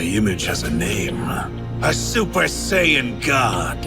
The image has a name. A Super Saiyan God.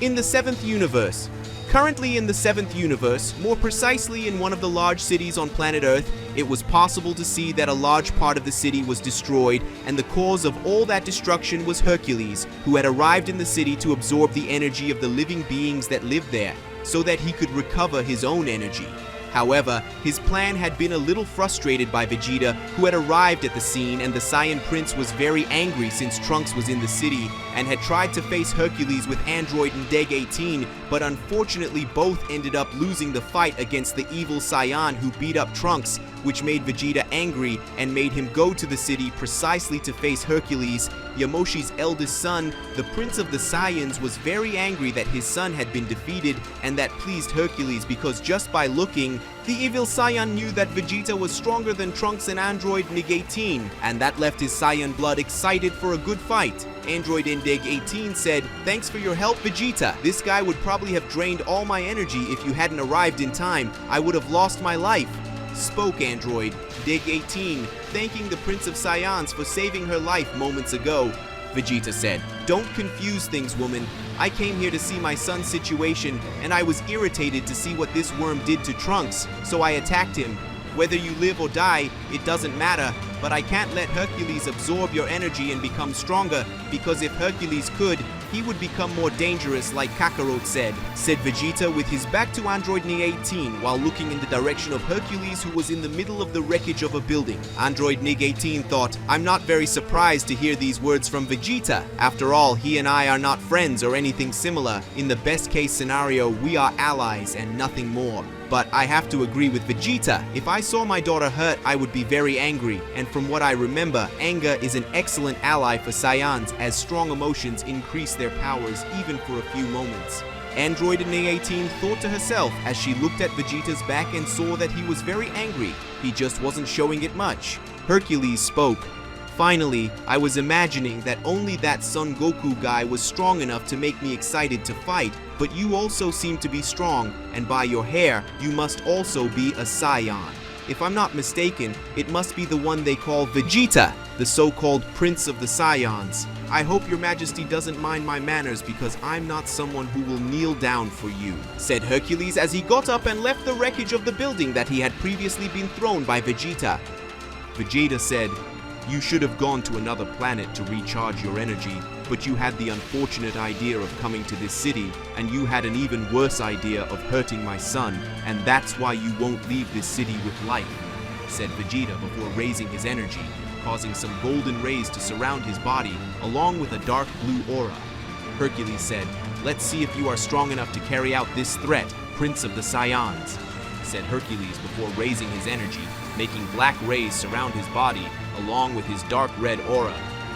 In the 7th universe. Currently in the 7th universe, more precisely in one of the large cities on planet Earth, it was possible to see that a large part of the city was destroyed, and the cause of all that destruction was Hercules, who had arrived in the city to absorb the energy of the living beings that lived there, so that he could recover his own energy. However, his plan had been a little frustrated by Vegeta, who had arrived at the scene, and the Saiyan Prince was very angry since Trunks was in the city and had tried to face Hercules with Android and Deg 18, but unfortunately both ended up losing the fight against the evil Saiyan who beat up Trunks, which made Vegeta angry and made him go to the city precisely to face Hercules. Yamoshi's eldest son, the Prince of the Saiyans, was very angry that his son had been defeated, and that pleased Hercules because just by looking, the evil Saiyan knew that Vegeta was stronger than Trunks and Android Nig 18, and that left his Saiyan blood excited for a good fight. Android Deg 18 said, "Thanks for your help, Vegeta. This guy would probably have drained all my energy if you hadn't arrived in time. I would have lost my life." Spoke Android Deg 18, thanking the Prince of Saiyans for saving her life moments ago. Vegeta said, "Don't confuse things, woman. I came here to see my son's situation, and I was irritated to see what this worm did to Trunks, so I attacked him. Whether you live or die, it doesn't matter, but I can't let Hercules absorb your energy and become stronger, because if Hercules could, he would become more dangerous like Kakarot said Vegeta with his back to Android Nig 18 while looking in the direction of Hercules, who was in the middle of the wreckage of a building. Android Nig 18 thought, "I'm not very surprised to hear these words from Vegeta. After all, he and I are not friends or anything similar. In the best case scenario, we are allies and nothing more." But I have to agree with Vegeta. If I saw my daughter hurt, I would be very angry, and from what I remember, anger is an excellent ally for Saiyans, as strong emotions increase their powers even for a few moments. Android Nig 18 thought to herself as she looked at Vegeta's back and saw that he was very angry. He just wasn't showing it much. Hercules spoke. "Finally, I was imagining that only that Son Goku guy was strong enough to make me excited to fight, but you also seem to be strong, and by your hair, you must also be a Saiyan. If I'm not mistaken, it must be the one they call Vegeta, the so-called Prince of the Saiyans. I hope your Majesty doesn't mind my manners because I'm not someone who will kneel down for you," said Hercules as he got up and left the wreckage of the building that he had previously been thrown by Vegeta. Vegeta said, "You should have gone to another planet to recharge your energy, but you had the unfortunate idea of coming to this city, and you had an even worse idea of hurting my son, and that's why you won't leave this city with life," said Vegeta before raising his energy, causing some golden rays to surround his body, along with a dark blue aura. Hercules said, "Let's see if you are strong enough to carry out this threat, Prince of the Saiyans," said Hercules before raising his energy, making black rays surround his body, along with his dark red aura.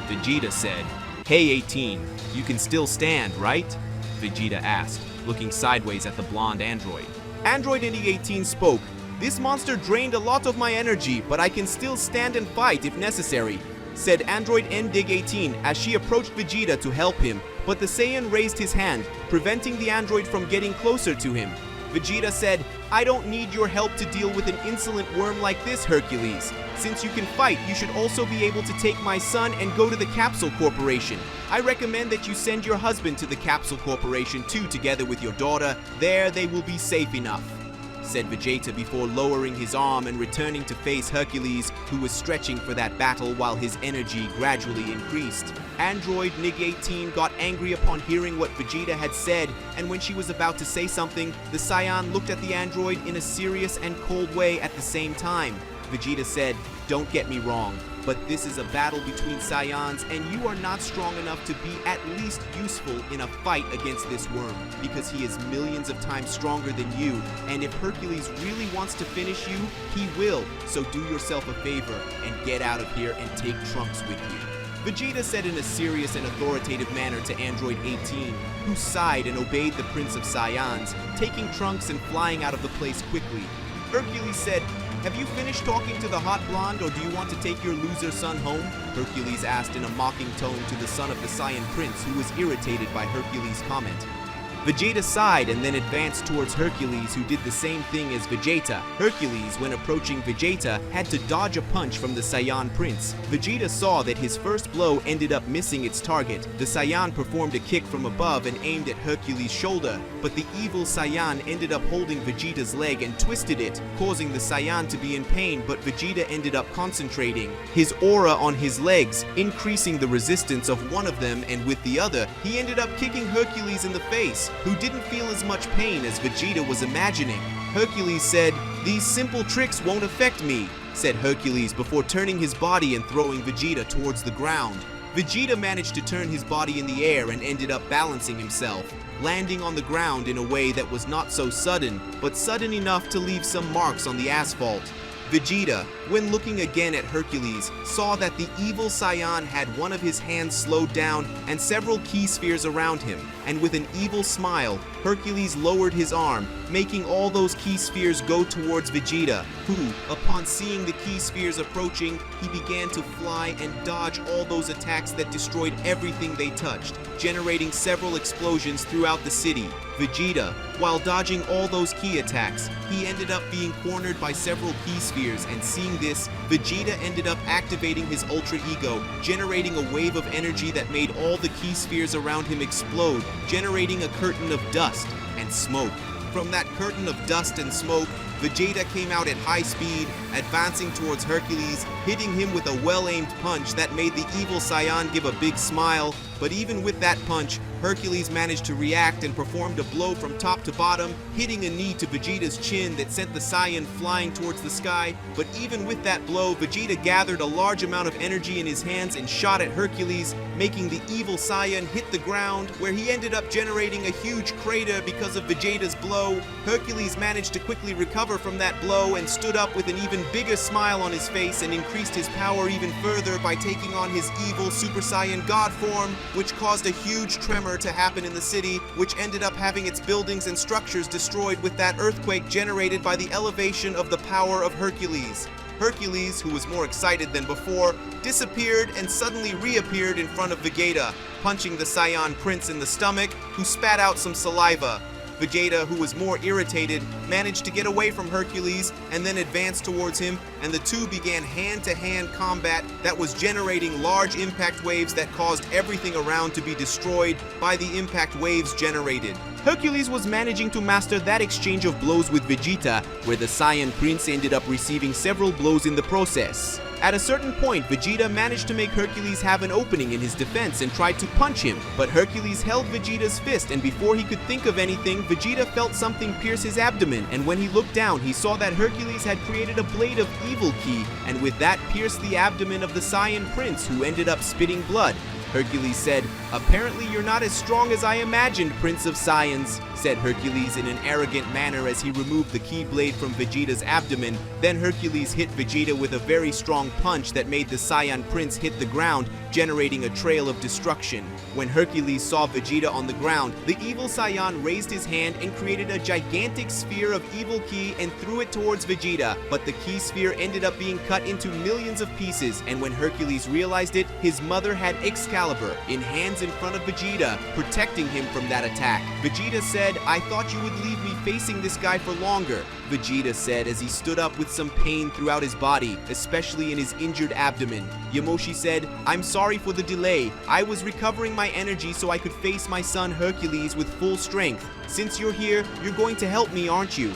Vegeta said, "Hey 18, you can still stand, right?" Vegeta asked, looking sideways at the blonde android. Android Nig 18 spoke, "This monster drained a lot of my energy, but I can still stand and fight if necessary," said Android Dig 18 as she approached Vegeta to help him, but the Saiyan raised his hand, preventing the android from getting closer to him. Vegeta said, "I don't need your help to deal with an insolent worm like this, Hercules. Since you can fight, you should also be able to take my son and go to the Capsule Corporation. I recommend that you send your husband to the Capsule Corporation too, together with your daughter. There they will be safe enough," said Vegeta before lowering his arm and returning to face Hercules, who was stretching for that battle while his energy gradually increased. Android Nig 18 got angry upon hearing what Vegeta had said, and when she was about to say something, the Saiyan looked at the android in a serious and cold way at the same time. Vegeta said, "Don't get me wrong, but this is a battle between Saiyans, and you are not strong enough to be at least useful in a fight against this worm, because he is millions of times stronger than you, and if Hercules really wants to finish you, he will, so do yourself a favor and get out of here and take Trunks with you." Vegeta said in a serious and authoritative manner to Android 18, who sighed and obeyed the Prince of Saiyans, taking Trunks and flying out of the place quickly. Hercules said, "Have you finished talking to the hot blonde, or do you want to take your loser son home?" Hercules asked in a mocking tone to the son of the Saiyan Prince, who was irritated by Hercules' comment. Vegeta sighed and then advanced towards Hercules, who did the same thing as Vegeta. Hercules, when approaching Vegeta, had to dodge a punch from the Saiyan Prince. Vegeta saw that his first blow ended up missing its target. The Saiyan performed a kick from above and aimed at Hercules' shoulder, but the evil Saiyan ended up holding Vegeta's leg and twisted it, causing the Saiyan to be in pain, but Vegeta ended up concentrating his aura on his legs, increasing the resistance of one of them, and with the other, he ended up kicking Hercules in the face, who didn't feel as much pain as Vegeta was imagining. Hercules said, "These simple tricks won't affect me," said Hercules before turning his body and throwing Vegeta towards the ground. Vegeta managed to turn his body in the air and ended up balancing himself, landing on the ground in a way that was not so sudden, but sudden enough to leave some marks on the asphalt. Vegeta, when looking again at Hercules, saw that the evil Saiyan had one of his hands slowed down and several key spheres around him, and with an evil smile, Hercules lowered his arm, making all those key spheres go towards Vegeta, who, upon seeing the key spheres approaching, he began to fly and dodge all those attacks that destroyed everything they touched, generating several explosions throughout the city. Vegeta, while dodging all those key attacks, he ended up being cornered by several key spheres, and seeing this, Vegeta ended up activating his Ultra Ego, generating a wave of energy that made all the key spheres around him explode, generating a curtain of dust and smoke. From that curtain of dust and smoke, Vegeta came out at high speed, advancing towards Hercules, hitting him with a well-aimed punch that made the evil Saiyan give a big smile. But even with that punch, Hercules managed to react and performed a blow from top to bottom, hitting a knee to Vegeta's chin that sent the Saiyan flying towards the sky. But even with that blow, Vegeta gathered a large amount of energy in his hands and shot at Hercules, making the evil Saiyan hit the ground, where he ended up generating a huge crater because of Vegeta's blow. Hercules managed to quickly recover from that blow and stood up with an even bigger smile on his face and increased his power even further by taking on his evil Super Saiyan God form, which caused a huge tremor to happen in the city, which ended up having its buildings and structures destroyed with that earthquake generated by the elevation of the power of Hercules. Hercules, who was more excited than before, disappeared and suddenly reappeared in front of Vegeta, punching the Saiyan Prince in the stomach, who spat out some saliva. Vegeta, who was more irritated, managed to get away from Hercules and then advanced towards him, and the two began hand-to-hand combat that was generating large impact waves that caused everything around to be destroyed by the impact waves generated. Hercules was managing to master that exchange of blows with Vegeta, where the Saiyan Prince ended up receiving several blows in the process. At a certain point, Vegeta managed to make Hercules have an opening in his defense and tried to punch him, but Hercules held Vegeta's fist, and before he could think of anything, Vegeta felt something pierce his abdomen, and when he looked down, he saw that Hercules had created a blade of evil ki, and with that pierced the abdomen of the Saiyan Prince, who ended up spitting blood. Hercules said, "Apparently you're not as strong as I imagined, Prince of Saiyans," said Hercules in an arrogant manner as he removed the key blade from Vegeta's abdomen. Then Hercules hit Vegeta with a very strong punch that made the Saiyan Prince hit the ground, generating a trail of destruction. When Hercules saw Vegeta on the ground, the evil Saiyan raised his hand and created a gigantic sphere of evil ki and threw it towards Vegeta, but the ki sphere ended up being cut into millions of pieces, and when Hercules realized it, his mother had Excalibur in hands in front of Vegeta, protecting him from that attack. Vegeta said, "I thought you would leave me facing this guy for longer," Vegeta said as he stood up with some pain throughout his body, especially in his injured abdomen. Yamoshi said, "I'm sorry for the delay. I was recovering my energy so I could face my son Hercules with full strength. Since you're here, you're going to help me, aren't you?"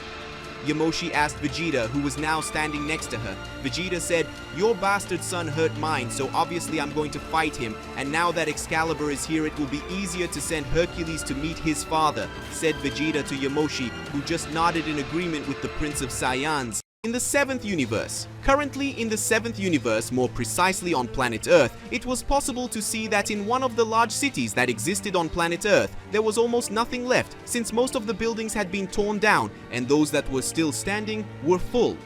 Yamoshi asked Vegeta, who was now standing next to her. Vegeta said, "Your bastard son hurt mine, so obviously I'm going to fight him, and now that Excalibur is here, it will be easier to send Hercules to meet his father," said Vegeta to Yamoshi, who just nodded in agreement with the Prince of Saiyans. In the 7th universe. Currently in the 7th universe, more precisely on planet Earth, it was possible to see that in one of the large cities that existed on planet Earth, there was almost nothing left, since most of the buildings had been torn down, and those that were still standing were full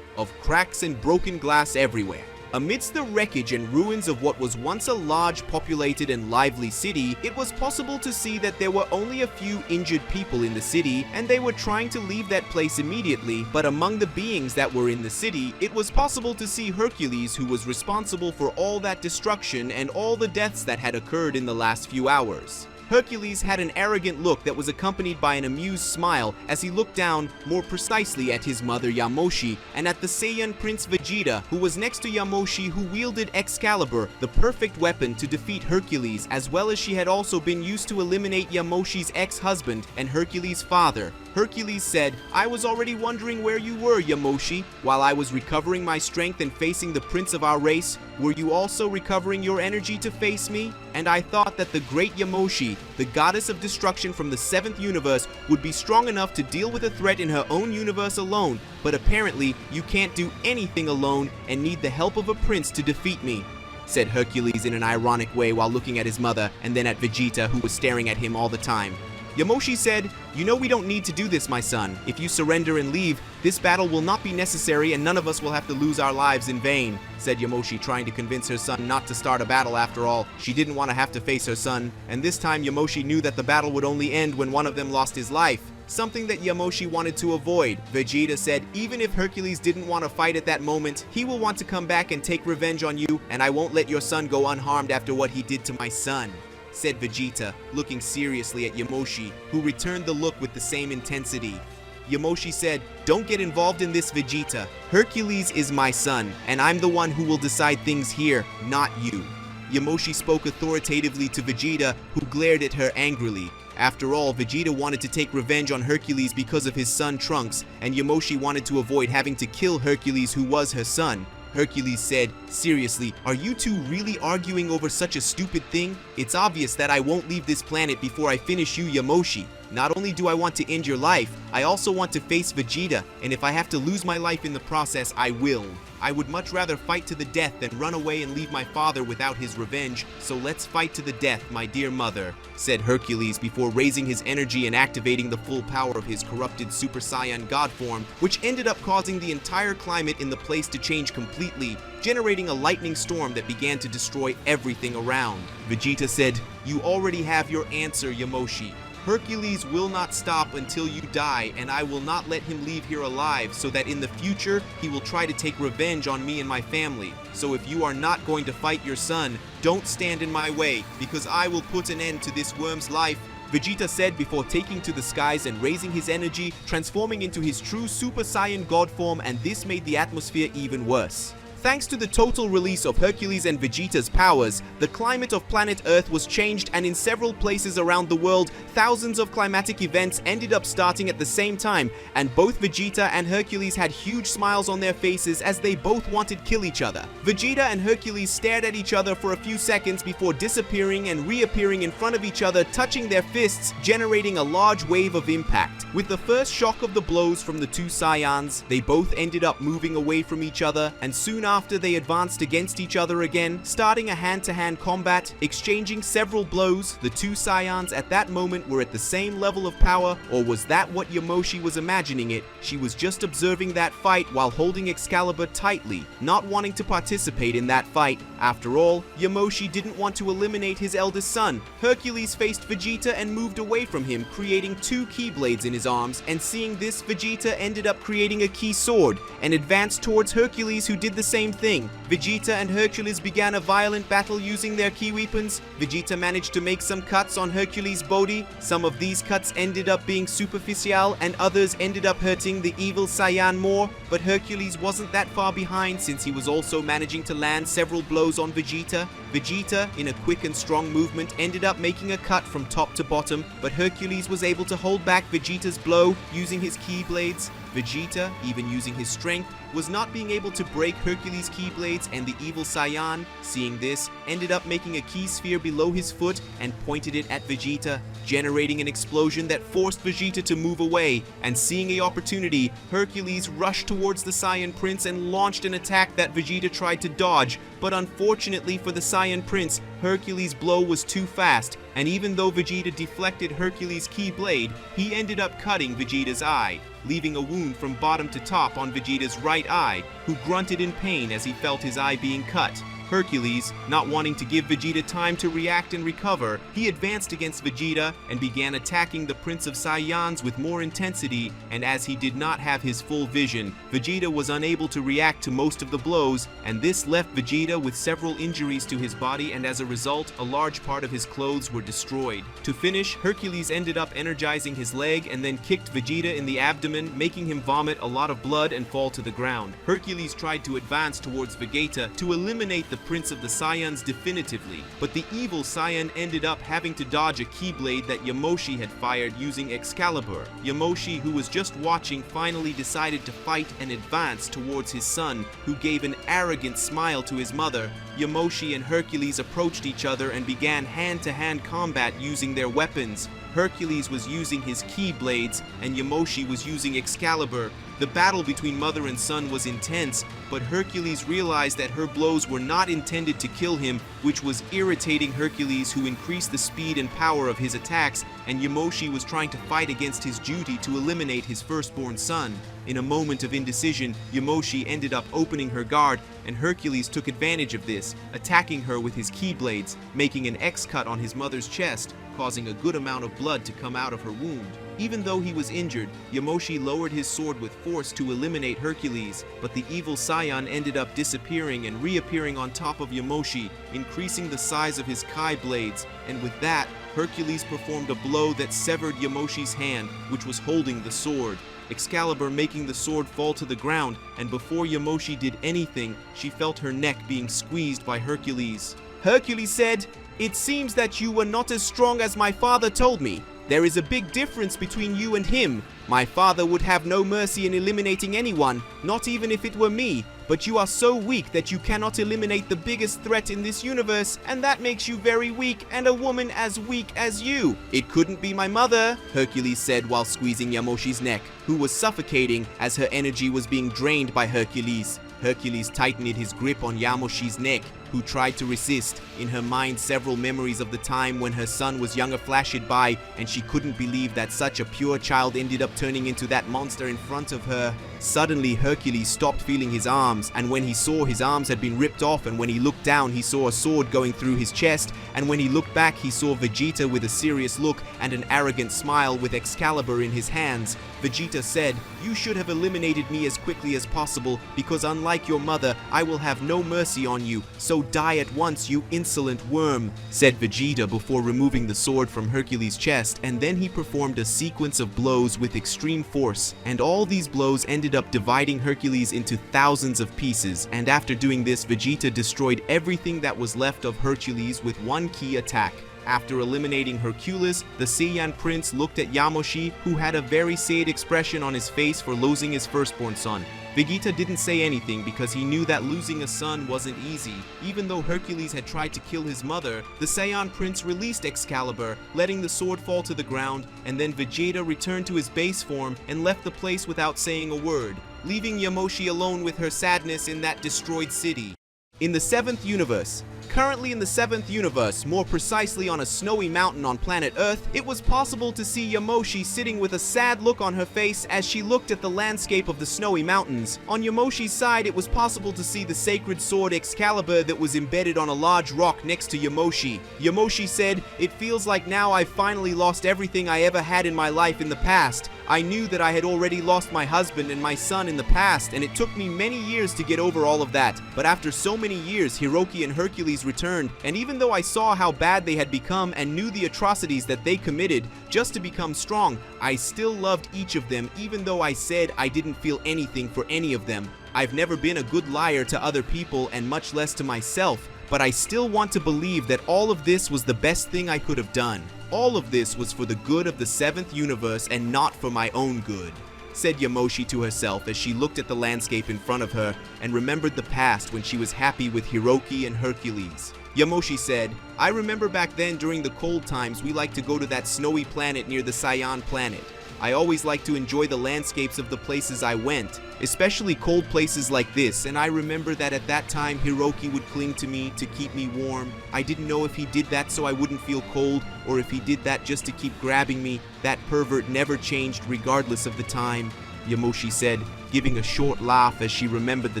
of cracks and broken glass everywhere. Amidst the wreckage and ruins of what was once a large, populated and lively city, it was possible to see that there were only a few injured people in the city, and they were trying to leave that place immediately. But among the beings that were in the city, it was possible to see Hercules, who was responsible for all that destruction and all the deaths that had occurred in the last few hours. Hercules had an arrogant look that was accompanied by an amused smile as he looked down, more precisely at his mother Yamoshi, and at the Saiyan Prince Vegeta, who was next to Yamoshi, who wielded Excalibur, the perfect weapon to defeat Hercules, as well as she had also been used to eliminate Yamoshi's ex-husband and Hercules' father. Hercules said, "I was already wondering where you were, Yamoshi. While I was recovering my strength and facing the prince of our race, were you also recovering your energy to face me? And I thought that the great Yamoshi, the goddess of destruction from the 7th universe, would be strong enough to deal with a threat in her own universe alone, but apparently you can't do anything alone and need the help of a prince to defeat me," said Hercules in an ironic way while looking at his mother and then at Vegeta, who was staring at him all the time. Yamoshi said, "You know we don't need to do this, my son. If you surrender and leave, this battle will not be necessary and none of us will have to lose our lives in vain," said Yamoshi, trying to convince her son not to start a battle after all. She didn't want to have to face her son, and this time Yamoshi knew that the battle would only end when one of them lost his life, something that Yamoshi wanted to avoid. Vegeta said, "Even if Hercules didn't want to fight at that moment, he will want to come back and take revenge on you, and I won't let your son go unharmed after what he did to my son," said Vegeta, looking seriously at Yamoshi, who returned the look with the same intensity. Yamoshi said, "Don't get involved in this, Vegeta. Hercules is my son, and I'm the one who will decide things here, not you." Yamoshi spoke authoritatively to Vegeta, who glared at her angrily. After all, Vegeta wanted to take revenge on Hercules because of his son Trunks, and Yamoshi wanted to avoid having to kill Hercules, who was her son. Hercules said, "Seriously, are you two really arguing over such a stupid thing? It's obvious that I won't leave this planet before I finish you, Yamoshi. Not only do I want to end your life, I also want to face Vegeta, and if I have to lose my life in the process, I will. I would much rather fight to the death than run away and leave my father without his revenge, so let's fight to the death, my dear mother," said Hercules before raising his energy and activating the full power of his corrupted Super Saiyan God form, which ended up causing the entire climate in the place to change completely, generating a lightning storm that began to destroy everything around. Vegeta said, "You already have your answer, Yamoshi. Hercules will not stop until you die, and I will not let him leave here alive, so that in the future he will try to take revenge on me and my family. So if you are not going to fight your son, don't stand in my way, because I will put an end to this worm's life," Vegeta said before taking to the skies and raising his energy, transforming into his true Super Saiyan God form, and this made the atmosphere even worse. Thanks to the total release of Hercules and Vegeta's powers, the climate of planet Earth was changed, and in several places around the world, thousands of climatic events ended up starting at the same time, and both Vegeta and Hercules had huge smiles on their faces as they both wanted to kill each other. Vegeta and Hercules stared at each other for a few seconds before disappearing and reappearing in front of each other, touching their fists, generating a large wave of impact. With the first shock of the blows from the two Saiyans, they both ended up moving away from each other, and soon after they advanced against each other again, starting a hand-to-hand combat, exchanging several blows. The two Saiyans at that moment were at the same level of power, or was that what Yamoshi was imagining it? She was just observing that fight while holding Excalibur tightly, not wanting to participate in that fight. After all, Yamoshi didn't want to eliminate his eldest son. Hercules faced Vegeta and moved away from him, creating two Keyblades in his arms, and seeing this, Vegeta ended up creating a Key Sword and advanced towards Hercules, who did the same thing. Vegeta and Hercules began a violent battle using their key weapons. Vegeta managed to make some cuts on Hercules' body. Some of these cuts ended up being superficial and others ended up hurting the evil Saiyan more, but Hercules wasn't that far behind since he was also managing to land several blows on Vegeta. Vegeta, in a quick and strong movement, ended up making a cut from top to bottom, but Hercules was able to hold back Vegeta's blow using his Keyblades. Vegeta, even using his strength, was not being able to break Hercules' Keyblades, and the evil Saiyan, seeing this, ended up making a key sphere below his foot and pointed it at Vegeta, generating an explosion that forced Vegeta to move away. And seeing an opportunity, Hercules rushed towards the Saiyan Prince and launched an attack that Vegeta tried to dodge, but unfortunately for the Saiyan Prince, Hercules' blow was too fast, and even though Vegeta deflected Hercules' Keyblade, he ended up cutting Vegeta's eye, leaving a wound from bottom to top on Vegeta's right eye, who grunted in pain as he felt his eye being cut. Hercules, not wanting to give Vegeta time to react and recover, he advanced against Vegeta and began attacking the Prince of Saiyans with more intensity, and as he did not have his full vision, Vegeta was unable to react to most of the blows, and this left Vegeta with several injuries to his body, and as a result, a large part of his clothes were destroyed. To finish, Hercules ended up energizing his leg and then kicked Vegeta in the abdomen, making him vomit a lot of blood and fall to the ground. Hercules tried to advance towards Vegeta to eliminate the Prince of the Saiyans definitively, but the evil Saiyan ended up having to dodge a Keyblade that Yamoshi had fired using Excalibur. Yamoshi, who was just watching, finally decided to fight and advance towards his son, who gave an arrogant smile to his mother. Yamoshi and Hercules approached each other and began hand-to-hand combat using their weapons. Hercules was using his Keyblades and Yamoshi was using Excalibur. The battle between mother and son was intense, but Hercules realized that her blows were not intended to kill him, which was irritating Hercules, who increased the speed and power of his attacks, and Yamoshi was trying to fight against his duty to eliminate his firstborn son. In a moment of indecision, Yamoshi ended up opening her guard, and Hercules took advantage of this, attacking her with his Keyblades, making an X-cut on his mother's chest, causing a good amount of blood to come out of her wound. Even though he was injured, Yamoshi lowered his sword with force to eliminate Hercules, but the evil Saiyan ended up disappearing and reappearing on top of Yamoshi, increasing the size of his Kai blades, and with that, Hercules performed a blow that severed Yamoshi's hand, which was holding the sword. Excalibur making the sword fall to the ground, and before Yamoshi did anything, she felt her neck being squeezed by Hercules. Hercules said, "It seems that you were not as strong as my father told me. There is a big difference between you and him. My father would have no mercy in eliminating anyone, not even if it were me. But you are so weak that you cannot eliminate the biggest threat in this universe, and that makes you very weak, and a woman as weak as you. It couldn't be my mother," Hercules said while squeezing Yamoshi's neck, who was suffocating as her energy was being drained by Hercules. Hercules tightened his grip on Yamoshi's neck, who tried to resist. In her mind, several memories of the time when her son was younger flashed by, and she couldn't believe that such a pure child ended up turning into that monster in front of her. Suddenly, Hercules stopped feeling his arms, and when he saw his arms had been ripped off, and when he looked down, he saw a sword going through his chest, and when he looked back, he saw Vegeta with a serious look and an arrogant smile with Excalibur in his hands. Vegeta said, "You should have eliminated me as quickly as possible, because unlike your mother, I will have no mercy on you, so die at once, you insolent worm," said Vegeta before removing the sword from Hercules' chest, and then he performed a sequence of blows with extreme force, and all these blows ended up dividing Hercules into thousands of pieces, and after doing this, Vegeta destroyed everything that was left of Hercules with one key attack. After eliminating Hercules, the Saiyan Prince looked at Yamoshi, who had a very sad expression on his face for losing his firstborn son. Vegeta didn't say anything because he knew that losing a son wasn't easy. Even though Hercules had tried to kill his mother, the Saiyan Prince released Excalibur, letting the sword fall to the ground, and then Vegeta returned to his base form and left the place without saying a word, leaving Yamoshi alone with her sadness in that destroyed city. In the 7th universe, currently in the 7th universe, more precisely on a snowy mountain on planet Earth, it was possible to see Yamoshi sitting with a sad look on her face as she looked at the landscape of the snowy mountains. On Yamoshi's side, it was possible to see the sacred sword Excalibur that was embedded on a large rock next to Yamoshi. Yamoshi said, "It feels like now I've finally lost everything I ever had in my life in the past. I knew that I had already lost my husband and my son in the past, and it took me many years to get over all of that. But after so many years, Hiroki and Hercules returned, and even though I saw how bad they had become and knew the atrocities that they committed just to become strong, I still loved each of them, even though I said I didn't feel anything for any of them. I've never been a good liar to other people and much less to myself, but I still want to believe that all of this was the best thing I could have done. All of this was for the good of the 7th universe and not for my own good," said Yamoshi to herself as she looked at the landscape in front of her and remembered the past when she was happy with Hiroki and Hercules. Yamoshi said, "I remember back then during the cold times we liked to go to that snowy planet near the Saiyan planet. I always liked to enjoy the landscapes of the places I went, especially cold places like this, and I remember that at that time Hiroki would cling to me to keep me warm. I didn't know if he did that so I wouldn't feel cold, or if he did that just to keep grabbing me. That pervert never changed regardless of the time." Yamoshi said, giving a short laugh as she remembered the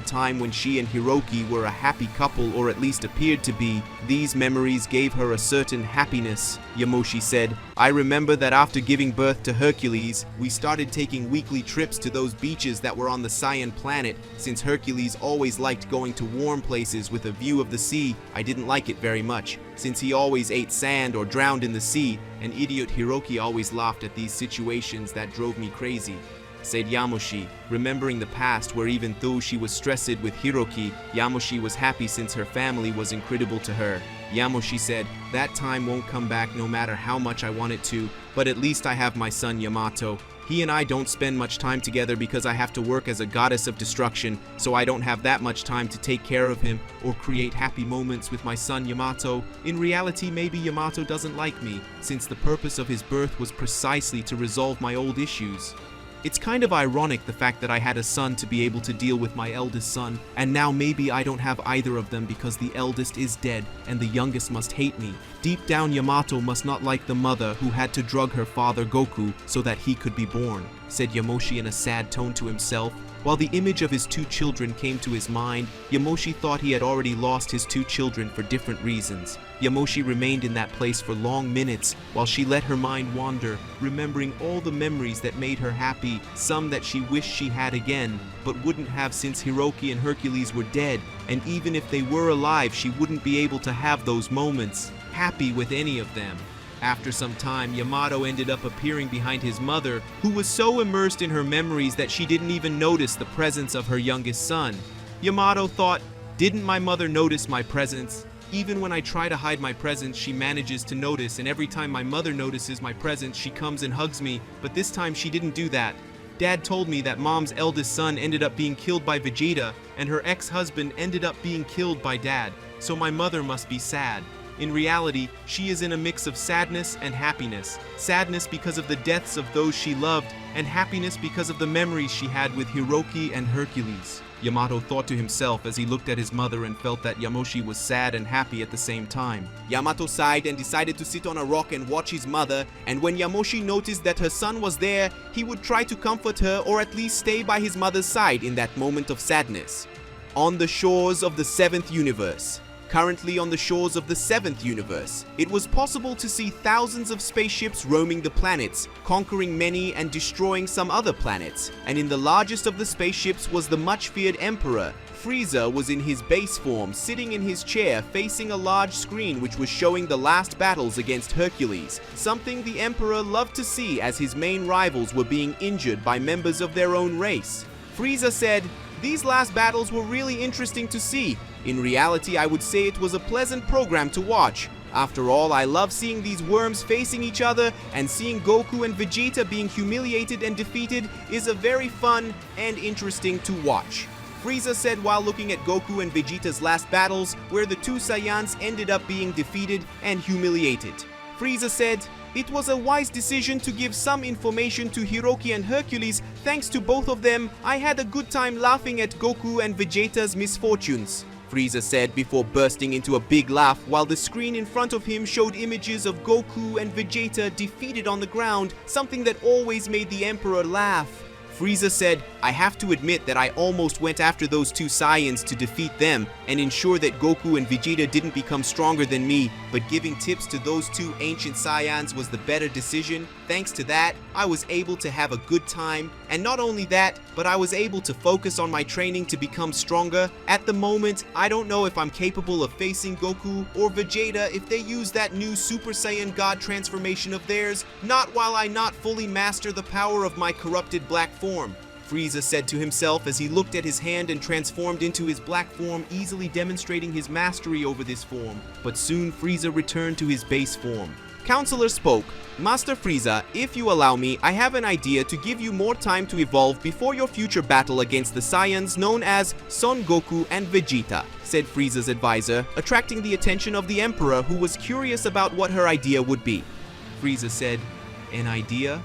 time when she and Hiroki were a happy couple, or at least appeared to be. These memories gave her a certain happiness. Yamoshi said, I remember that after giving birth to Hercules, we started taking weekly trips to those beaches that were on the Saiyan planet. Since Hercules always liked going to warm places with a view of the sea, I didn't like it very much. Since he always ate sand or drowned in the sea, and idiot Hiroki always laughed at these situations that drove me crazy, said Yamoshi, remembering the past where even though she was stressed with Hiroki, Yamoshi was happy since her family was incredible to her. Yamoshi said, that time won't come back no matter how much I want it to, but at least I have my son Yamato. He and I don't spend much time together because I have to work as a goddess of destruction, so I don't have that much time to take care of him or create happy moments with my son Yamato. In reality, maybe Yamato doesn't like me, since the purpose of his birth was precisely to resolve my old issues. It's kind of ironic the fact that I had a son to be able to deal with my eldest son, and now maybe I don't have either of them because the eldest is dead and the youngest must hate me. Deep down, Yamato must not like the mother who had to drug her father Goku so that he could be born, said Yamoshi in a sad tone to himself. While the image of his two children came to his mind, Yamoshi thought he had already lost his two children for different reasons. Yamoshi remained in that place for long minutes while she let her mind wander, remembering all the memories that made her happy, some that she wished she had again, but wouldn't have since Hiroki and Hercules were dead, and even if they were alive, she wouldn't be able to have those moments, happy with any of them. After some time, Yamato ended up appearing behind his mother, who was so immersed in her memories that she didn't even notice the presence of her youngest son. Yamato thought, didn't my mother notice my presence? Even when I try to hide my presence, she manages to notice, and every time my mother notices my presence, she comes and hugs me, but this time she didn't do that. Dad told me that Mom's eldest son ended up being killed by Vegeta, and her ex-husband ended up being killed by Dad, so my mother must be sad. In reality, she is in a mix of sadness and happiness. Sadness because of the deaths of those she loved, and happiness because of the memories she had with Hiroki and Hercules. Yamato thought to himself as he looked at his mother and felt that Yamoshi was sad and happy at the same time. Yamato sighed and decided to sit on a rock and watch his mother, and when Yamoshi noticed that her son was there, he would try to comfort her or at least stay by his mother's side in that moment of sadness. On the shores of the 7th universe. Currently on the shores of the 7th universe, it was possible to see thousands of spaceships roaming the planets, conquering many and destroying some other planets. And in the largest of the spaceships was the much-feared Emperor. Frieza was in his base form, sitting in his chair facing a large screen which was showing the last battles against Hercules, something the Emperor loved to see as his main rivals were being injured by members of their own race. Frieza said, "These last battles were really interesting to see. In reality, I would say it was a pleasant program to watch. After all, I love seeing these worms facing each other, and seeing Goku and Vegeta being humiliated and defeated is a very fun and interesting to watch." Frieza said while looking at Goku and Vegeta's last battles, where the two Saiyans ended up being defeated and humiliated. Frieza said, "It was a wise decision to give some information to Hiroki and Hercules. Thanks to both of them, I had a good time laughing at Goku and Vegeta's misfortunes," Frieza said before bursting into a big laugh while the screen in front of him showed images of Goku and Vegeta defeated on the ground, something that always made the Emperor laugh. Frieza said, "I have to admit that I almost went after those two Saiyans to defeat them and ensure that Goku and Vegeta didn't become stronger than me, but giving tips to those two ancient Saiyans was the better decision. Thanks to that, I was able to have a good time, and not only that, but I was able to focus on my training to become stronger. At the moment, I don't know if I'm capable of facing Goku or Vegeta if they use that new Super Saiyan God transformation of theirs, not while I not fully master the power of my corrupted black form," Frieza said to himself as he looked at his hand and transformed into his black form, easily demonstrating his mastery over this form. But soon Frieza returned to his base form. Counselor spoke, "Master Frieza, if you allow me, I have an idea to give you more time to evolve before your future battle against the Saiyans known as Son Goku and Vegeta," said Frieza's advisor, attracting the attention of the Emperor, who was curious about what her idea would be. Frieza said, "An idea?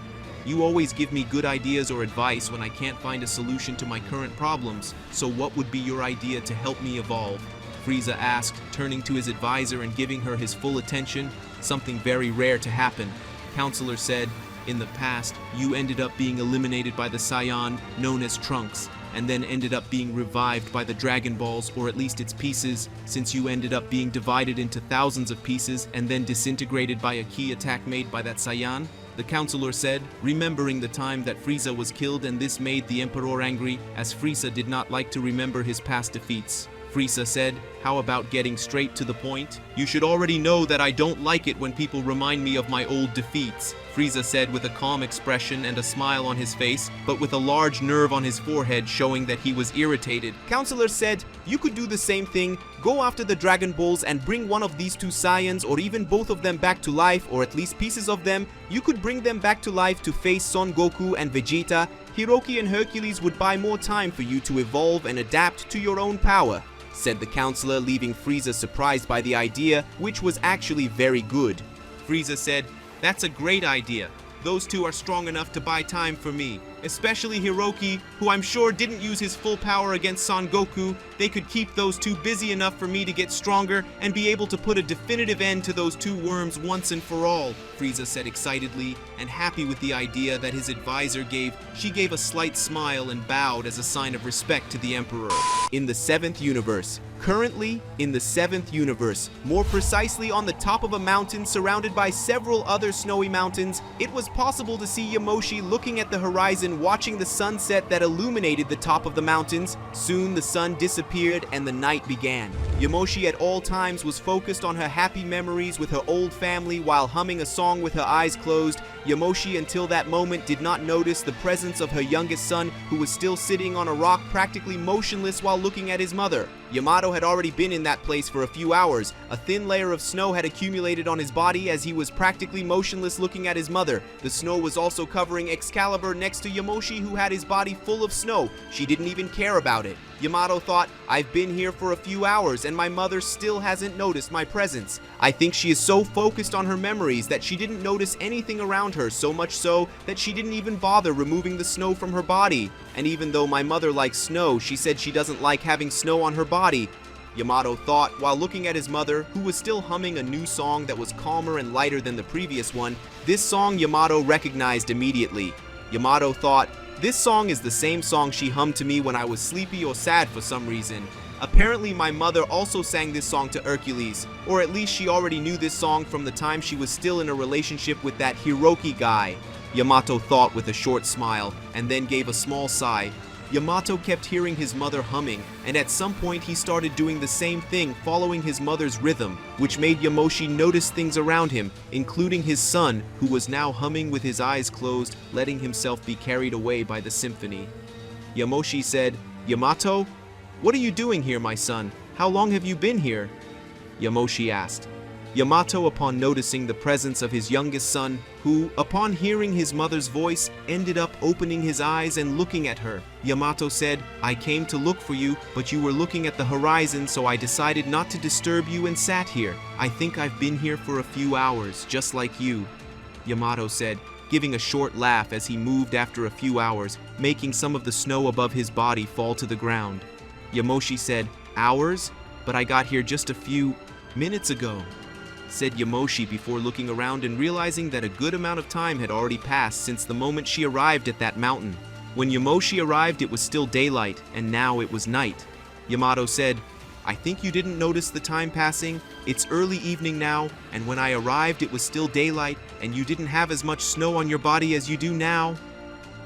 You always give me good ideas or advice when I can't find a solution to my current problems, so what would be your idea to help me evolve?" Frieza asked, turning to his advisor and giving her his full attention, something very rare to happen. Counselor said, In the past, you ended up being eliminated by the Saiyan known as Trunks, and then ended up being revived by the Dragon Balls, or at least its pieces, since you ended up being divided into thousands of pieces and then disintegrated by a key attack made by that Saiyan? The counselor said, remembering the time that Frieza was killed, and this made the Emperor angry, as Frieza did not like to remember his past defeats. Frieza said, how about getting straight to the point? You should already know that I don't like it when people remind me of my old defeats, Frieza said with a calm expression and a smile on his face, but with a large nerve on his forehead showing that he was irritated. Counselor said, you could do the same thing, go after the Dragon Balls and bring one of these two Saiyans or even both of them back to life, or at least pieces of them. You could bring them back to life to face Son Goku and Vegeta. Hiroki and Hercules would buy more time for you to evolve and adapt to your own power, said the counselor, leaving Frieza surprised by the idea, which was actually very good. Frieza said, that's a great idea. Those two are strong enough to buy time for me, especially Hiroki, who I'm sure didn't use his full power against Son Goku. They could keep those two busy enough for me to get stronger and be able to put a definitive end to those two worms once and for all, Frieza said excitedly, and happy with the idea that his advisor gave. She gave a slight smile and bowed as a sign of respect to the Emperor. In the 7th universe. Currently, in the 7th universe, more precisely on the top of a mountain surrounded by several other snowy mountains, it was possible to see Yamoshi looking at the horizon, watching the sunset that illuminated the top of the mountains. Soon the sun disappeared and the night began. Yamoshi at all times was focused on her happy memories with her old family while humming a song with her eyes closed. Yamoshi until that moment did not notice the presence of her youngest son, who was still sitting on a rock practically motionless while looking at his mother. Yamato had already been in that place for a few hours. A thin layer of snow had accumulated on his body as he was practically motionless looking at his mother. The snow was also covering Excalibur next to Yamoshi, who had his body full of snow. She didn't even care about it. Yamato thought, I've been here for a few hours and my mother still hasn't noticed my presence. I think she is so focused on her memories that she didn't notice anything around her, so much so that she didn't even bother removing the snow from her body. And even though my mother likes snow, she said she doesn't like having snow on her body, Yamato thought while looking at his mother, who was still humming a new song that was calmer and lighter than the previous one. This song Yamato recognized immediately. Yamato thought, this song is the same song she hummed to me when I was sleepy or sad for some reason. Apparently my mother also sang this song to Hercules, or at least she already knew this song from the time she was still in a relationship with that Hiroki guy, Yamato thought with a short smile, and then gave a small sigh. Yamato kept hearing his mother humming, and at some point he started doing the same thing, following his mother's rhythm, which made Yamoshi notice things around him, including his son, who was now humming with his eyes closed, letting himself be carried away by the symphony. Yamoshi said, Yamato? What are you doing here, my son? How long have you been here? Yamoshi asked. Yamato, upon noticing the presence of his youngest son, who, upon hearing his mother's voice, ended up opening his eyes and looking at her. Yamato said, I came to look for you, but you were looking at the horizon, so I decided not to disturb you and sat here. I think I've been here for a few hours, just like you. Yamato said, giving a short laugh as he moved after a few hours, making some of the snow above his body fall to the ground. Yamoshi said, hours? But I got here just a few minutes ago, said Yamoshi before looking around and realizing that a good amount of time had already passed since the moment she arrived at that mountain. When Yamoshi arrived, it was still daylight, and now it was night. Yamato said, I think you didn't notice the time passing. It's early evening now, and when I arrived it was still daylight, and you didn't have as much snow on your body as you do now,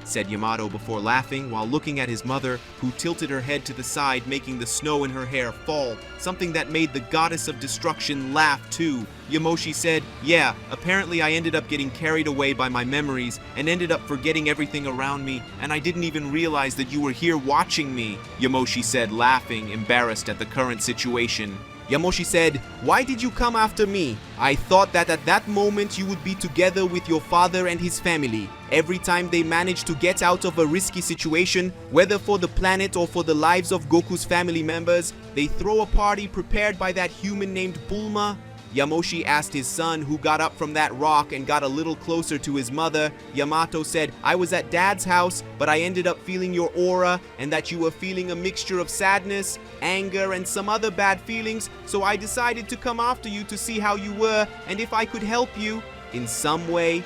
said Yamato before laughing while looking at his mother, who tilted her head to the side, making the snow in her hair fall, something that made the goddess of destruction laugh too. Yamoshi said, yeah, apparently I ended up getting carried away by my memories and ended up forgetting everything around me, and I didn't even realize that you were here watching me, Yamoshi said, laughing, embarrassed at the current situation. Yamoshi said, why did you come after me? I thought that at that moment you would be together with your father and his family. Every time they manage to get out of a risky situation, whether for the planet or for the lives of Goku's family members, they throw a party prepared by that human named Bulma. Yamoshi asked his son, who got up from that rock and got a little closer to his mother. Yamato said, I was at Dad's house, but I ended up feeling your aura and that you were feeling a mixture of sadness, anger, and some other bad feelings, so I decided to come after you to see how you were and if I could help you in some way.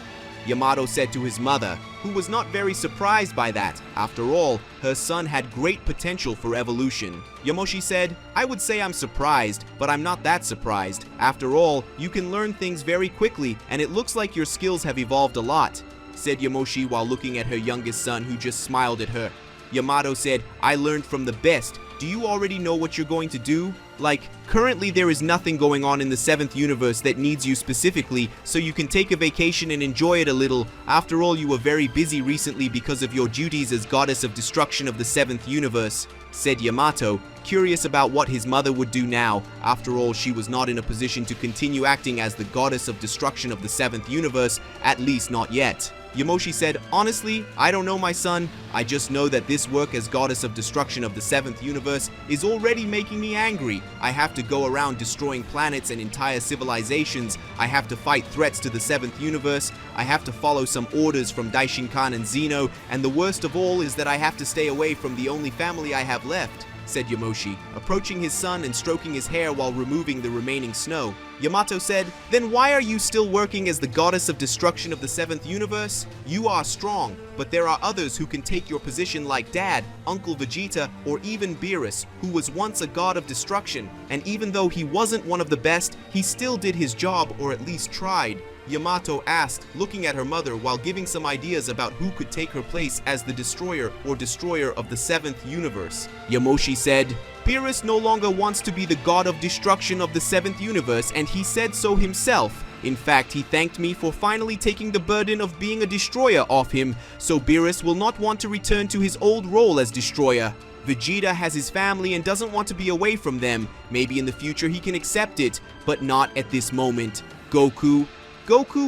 Yamato said to his mother, who was not very surprised by that. After all, her son had great potential for evolution. Yamoshi said, I would say I'm surprised, but I'm not that surprised. After all, you can learn things very quickly, and it looks like your skills have evolved a lot, said Yamoshi while looking at her youngest son, who just smiled at her. Yamato said, I learned from the best. Do you already know what you're going to do? Like, currently there is nothing going on in the 7th universe that needs you specifically, so you can take a vacation and enjoy it a little. After all, you were very busy recently because of your duties as goddess of destruction of the 7th universe, said Yamato, curious about what his mother would do now. After all, she was not in a position to continue acting as the goddess of destruction of the 7th universe, at least not yet. Yamoshi said, honestly, I don't know, my son. I just know that this work as goddess of destruction of the 7th universe is already making me angry. I have to go around destroying planets and entire civilizations. I have to fight threats to the 7th universe. I have to follow some orders from Daishinkan and Zeno, and the worst of all is that I have to stay away from the only family I have left, said Yamoshi, approaching his son and stroking his hair while removing the remaining snow. Yamato said, then why are you still working as the goddess of destruction of the 7th universe? You are strong, but there are others who can take your position like Dad, Uncle Vegeta, or even Beerus, who was once a god of destruction, and even though he wasn't one of the best, he still did his job, or at least tried. Yamato asked, looking at her mother while giving some ideas about who could take her place as the destroyer or destroyer of the 7th universe. Yamoshi said, Beerus no longer wants to be the god of destruction of the 7th universe, and he said so himself. In fact, he thanked me for finally taking the burden of being a destroyer off him, so Beerus will not want to return to his old role as destroyer. Vegeta has his family and doesn't want to be away from them. Maybe in the future he can accept it, but not at this moment. Goku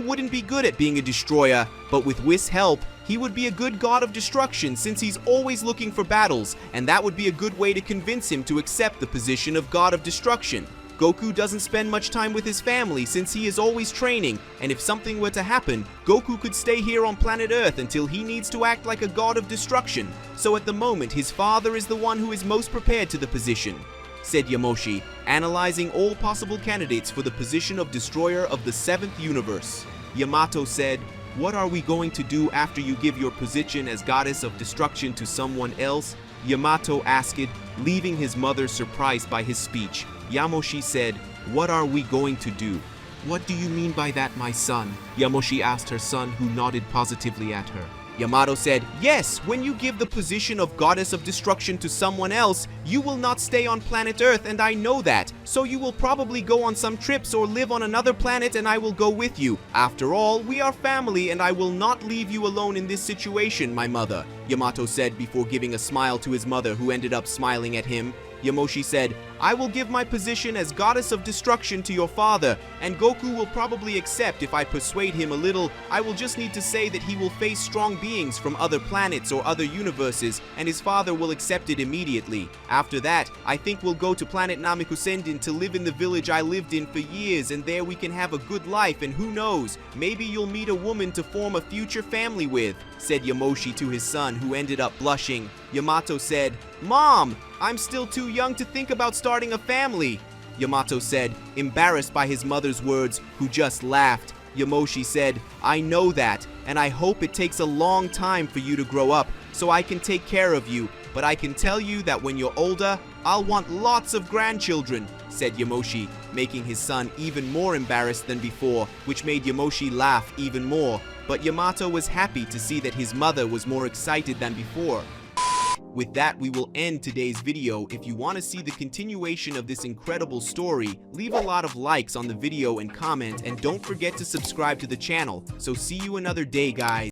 wouldn't be good at being a destroyer, but with Whis' help, he would be a good god of destruction since he's always looking for battles, and that would be a good way to convince him to accept the position of god of destruction. Goku doesn't spend much time with his family since he is always training, and if something were to happen, Goku could stay here on planet Earth until he needs to act like a god of destruction. So at the moment, his father is the one who is most prepared to the position, said Yamoshi, analyzing all possible candidates for the position of destroyer of the 7th universe. Yamato said, what are we going to do after you give your position as goddess of destruction to someone else? Yamato asked, leaving his mother surprised by his speech. Yamoshi said, what are we going to do? What do you mean by that, my son? Yamoshi asked her son, who nodded positively at her. Yamato said, yes, when you give the position of goddess of destruction to someone else, you will not stay on planet Earth, and I know that. So you will probably go on some trips or live on another planet, and I will go with you. After all, we are family, and I will not leave you alone in this situation, my mother, Yamato said before giving a smile to his mother, who ended up smiling at him. Yamoshi said, I will give my position as goddess of destruction to your father, and Goku will probably accept if I persuade him a little. I will just need to say that he will face strong beings from other planets or other universes, and his father will accept it immediately. After that, I think we'll go to planet Namekusenden to live in the village I lived in for years, and there we can have a good life, and who knows, maybe you'll meet a woman to form a future family with, said Yamoshi to his son, who ended up blushing. Yamato said, Mom, I'm still too young to think about starting a family, Yamato said, embarrassed by his mother's words, who just laughed. Yamoshi said, I know that, and I hope it takes a long time for you to grow up so I can take care of you, but I can tell you that when you're older, I'll want lots of grandchildren, said Yamoshi, making his son even more embarrassed than before, which made Yamoshi laugh even more. But Yamato was happy to see that his mother was more excited than before. With that, we will end today's video. If you want to see the continuation of this incredible story, leave a lot of likes on the video and comment, and don't forget to subscribe to the channel. So see you another day, guys.